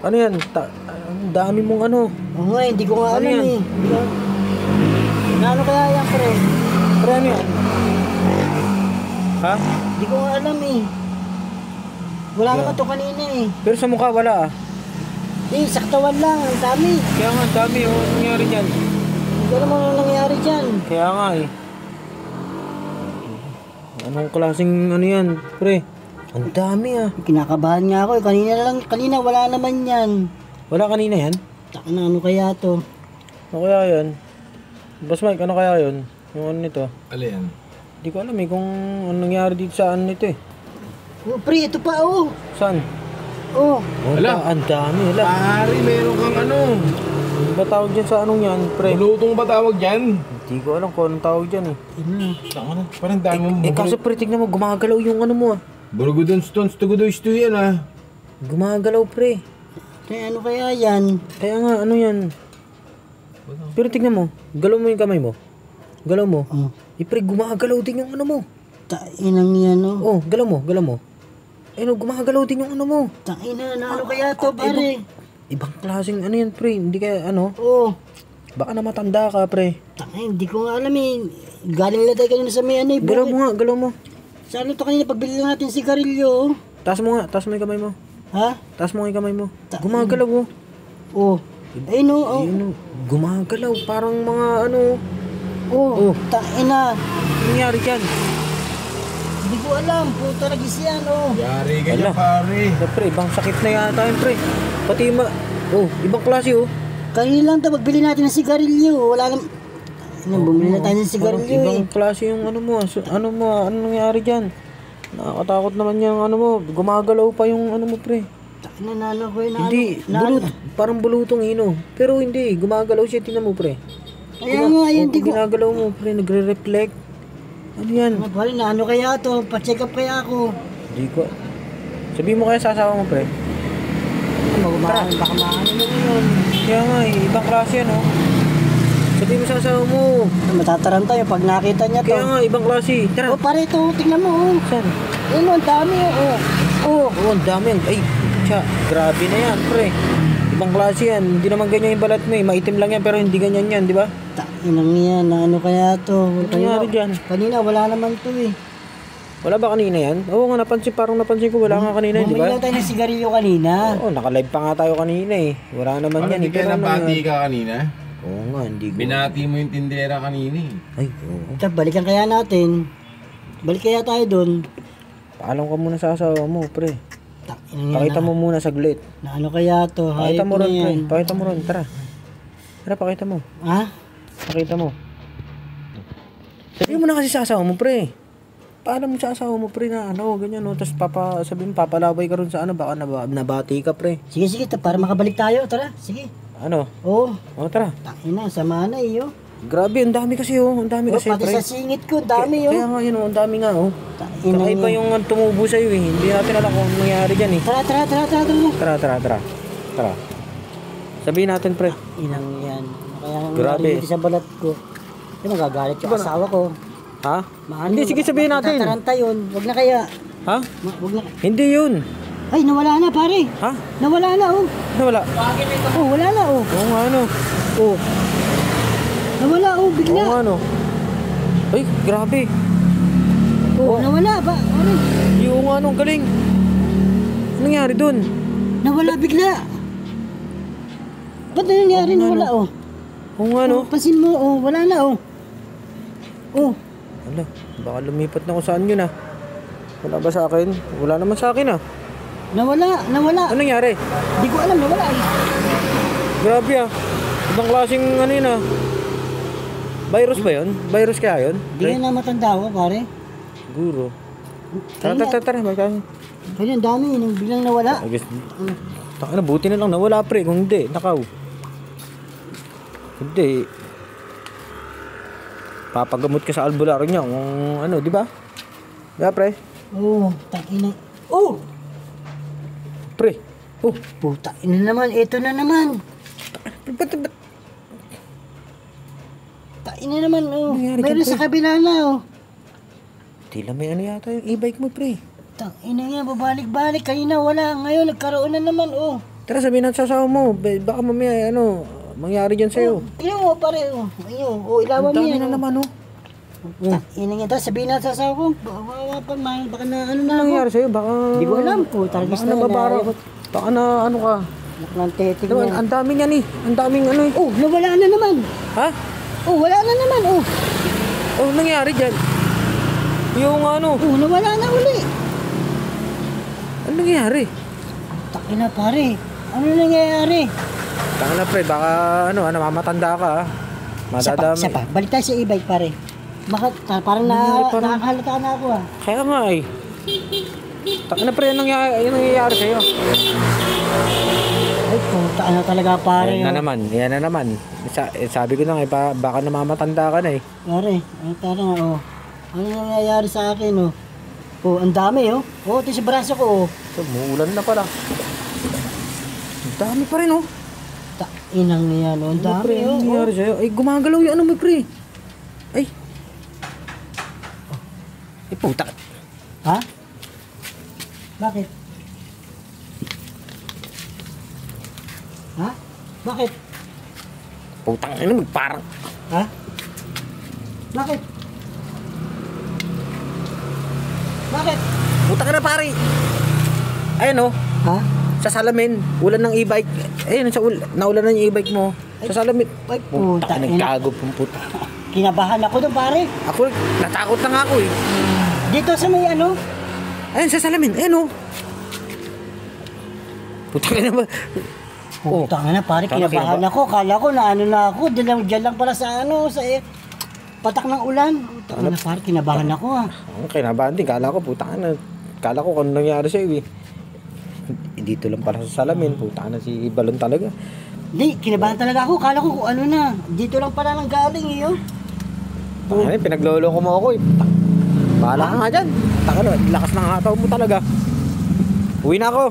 Ano yan? Ang dami mong ano. Oo nga, hindi ko nga Ano alam yan? eh. Ano kaya yan, pre? Pre, ano yan? Ha? Hindi ko nga alam eh. Wala naman to kanina eh. Pero sa mukha wala ah. Eh, saktawan lang. Ang dami. Kaya nga, ang dami oh. Anong nangyari dyan? Hindi ko alam ano nangyari dyan. Kaya nga eh. Anong klaseng ano yan, pre? Ang dami ah. Kinakabahan nga ako eh. Kanina wala naman yan. Wala kanina yan? Taka na, ano kaya to? Ano kaya yan? Boss Mike, ano kaya yun? Yung ano nito? Ano yan? Hindi ko alam eh kung ano nangyari dito sa ano nito eh. Oh, pre, ito pa oh. Saan? Oh. Ala. Ang dami. Ala. Pare, meron kang ano. Ano ba tawag dyan sa anong yan, pre? Bulutong ba tawag yan? Hindi ko alam kung anong tawag dyan eh. Saan ka na? Parang dami mo. Kaso pre, tignan mo, gumagalaw yung ano mo ah. Burugudon stones, tugudoy sto yan ah. Gumagalaw pre. Kaya ano kaya yan? Kaya nga, ano yan? Pero tignan mo, galaw mo yung kamay mo. Galaw mo. Oh. Pre, gumagalaw din yung ano mo. Tainang yan oh. Oh, galaw mo, galaw mo. Ano, gumagalaw din yung ano mo. Taina na ano kaya to, pare? Ibang klaseng ano yan pre, hindi kaya ano. Oh. Baka na matanda ka pre. Takin, hindi ko nga alam eh. Galing na tayo kanina sa may ano eh. Galaw mo nga, galaw mo. Saan to kanina pagbili lang natin sigarilyo oh. Taas mo nga, taas mo yung kamay mo. Ha? Taas mo nga yung kamay mo. Gumagalaw oh. Oh. Ay no, oh. Ayun, oh. Gumagalaw, parang mga ano. Oh. Taina. Ano nangyari dyan? Hindi ko alam. Puta nagis yan oh. Yari ka Ala. niya pare. Pre, ibang sakit na yata yun pre. Pati oh, ibang klase oh. Kanina lang to pagbili natin ng sigarilyo. Wala naman. Bumili na tayo ng sigarilyo eh. Ibang klase yung ano mo, ano nangyari dyan? Nakakatakot naman yung ano mo, gumagalaw pa yung ano mo pre. Nanalo ko yun. Hindi, parang bulutong ino. Pero hindi, gumagalaw siya, tingnan mo pre. Kaya nga, yun, di ko. Ginagalaw mo pre, nagre-reflect. Ano yan? Pare, na ano kaya to? Pa-check up kaya ako. Hindi ko. Sabihin mo kaya sa asawa mo pre. Baka maano mo yun. Kaya nga ibang klase yan oh. Sabihin mo sa asawa mo. Matataran tayo pag nakita niya to. Kaya nga, ibang klase. Tara. Oh, pare ito, tingnan mo oh. Saan? Yun, ang dami oh. Oh, ang dami yan. Ay, tsa, grabe na yan, pre. Ibang klase yan. Hindi naman ganyan yung balat mo eh. Maitim lang yan pero hindi ganyan yan, di ba? Inang yan, ano kaya to? Ano nangyari dyan? Kanina wala naman to eh. Wala ba kanina yan? Oo nga, parang napansin ko. Wala nga kanina, di Bumili ba? lang tayo ng sigarilyo kanina. Oo, naka-live pa nga tayo kanina eh. Wala naman Parang yan. hindi ka nabati ka kanina. Oo nga, hindi ko. Binati mo yung tindera kanina eh. Ay, oo. Tsaka balikan kaya natin. Balik kaya tayo doon. Paalam ka muna sa asawa mo, pre. Inang yan, Pakita mo muna saglit. na ano kaya to? Pakita Hayop mo na ron, pre. yan. Pakita mo ron, tara. Tara, pakita mo. Ha? Pakita mo. Sabihin mo na kasi sa asawa mo, pre. Paalam mo sa asawa mo, pre, na ano, ganyan, no. Tapos sabihin, papalabay ka ron sa ano, baka nabati ka, pre. Sige, sige, para makabalik tayo. Tara, sige. Ano? Oo. O, tara. Ina, sama na iyo. Grabe, ang dami kasi, oh. Ang dami kasi, Pati pre. sa singit ko, dami Kaya oh. nga yun, oh, ang dami nga, oh. Inang Kakaiba yan. yung tumubo sa'yo, eh. Hindi natin alam kung ano nangyari dyan, eh. Tara, tara, tara, tara, tara. Tara. Sabihin natin, pre. Inang yan. Kaya Grabe. nangyari sa balat ko. Di magagalit yung asawa ko. Ha? Maano, Hindi, sige, sabihin natin. Tataranta yun. Wag na kaya. Ha? Wag na. Hindi yun. Ay, nawala na pare. Ha? Nawala na oh. Nawala. Oh, wala na oh. Oo nga, ano. Oh. Nawala oh, Oo bigla. nga, ano. Ay, grabe. Oh, nawala ba? Ano? Yung ano, galing. Anong nangyari dun? Nawala bigla. Ba't na nangyari? Nawala oh. Oo nga, no. Oh, pansin mo oh, wala na oh. Oh. Ala, baka lumipat na kung saan yun, ah. Wala ba sa akin? Wala naman sa akin, ah. Nawala. Anong nangyari? Di ko alam, nawala eh. Grabe, ah. Ibang klaseng ano yun, ah. Virus ba yun? Virus kaya yun? Di ka na matanda ko pare. Siguro. Tara. Kaya ang dami, nang biglang nawala. I guess, taka na, buti na lang nawala, pre. Kung hindi, nakaw. Hindi. Papagamot ka sa albularyo niya kung ano, di ba? Di ba, pre? Oh, takina. Oh! Pre. Oh. Puta, ina naman, ito na naman. Ba't? Ina naman, oh. Nangyari dyan, Meron pre? sa kabila na, oh. Tila may ano yata yung e-bike mo, pre. Ina yan, babalik-balik. Kanina wala. Ngayon, nagkaroon na naman, oh. Tara, sabihin natin sa asawa mo. Baka mamaya, ano, mangyari dyan sa'yo. Tingnan mo, pare. Ayun, ilawan Ang mo dami yan. na naman, oh. Inang yan, tapos sabihin natin sa asawa ko. Baka na ano na Ano ako. nangyari sa'yo? Baka... Hindi ko alam po. Baka nababara. Baka na, ano ka. Naklantetik Diba, na. ang dami niyan eh. Ang daming ano eh. Oh, nawala na naman. Ha? Oh, wala na naman. Oh, Oh, nangyari dyan? Yung ano, oh, nawala na uli. ano nangyari? Taki na pare. Ano nangyayari? Taka na pre, baka ano, mamatanda ka ha. Isa Madadami. pa. Balik tayo sa e-bike pare. Parang Nangyari, parang- nakakalata na ako ah. Kaya nga eh. Taka na pre, anong nangyayari sa'yo? Ay, puta na talaga pare. Yan na naman, yan na naman. Sabi ko na nga, baka namamatanda ka na eh. Pare, ano tara nga oh. Ano nangyayari sa akin oh? Oh, ang dami oh. Oh, ito sa braso ko oh. So, muulan na pala. Ang dami pa rin oh. Inang niya no, ang Ano pre, dami anong oh. nangyayari sa'yo? Ay, gumagalaw yung ano mo pre. Ay. Ay, puta. Ha? Bakit? Ha? Bakit? Putang ina, parang. Ha? Bakit? Bakit? Putang ina pare. Ayun oh. Ha? Sa salamin, ulan ng e-bike. Ayun, naulan na yung e-bike mo. Sa salamin. Ay, Puta, puta. nagkago pong puta. Kinabahan ako doon pare. Ako, natakot na nga ako eh. Dito sa may ano? Ayun, sa salamin. Ayun oh. Putang ina ba? Oh, Puta na pare, Tama, kinabahan ako. Kala ko na ano na ako. Diyan lang pala sa ano, sa patak ng ulan. Puta na pare, kinabahan ako ah. ang kinabahan din. Kala ko, putang ina. Kala ko kung ano nangyari sa'yo eh. Dito lang pala sa salamin. Putang ina si Balon talaga. Hindi, kinabahan talaga ako. Kala ko kung ano na. Dito lang pala nang galing eh oh. Ay, pinaglolo ko mo ako eh. Bahala ka nga dyan. Taka na, lakas ng hataw mo talaga. Uwi na ako.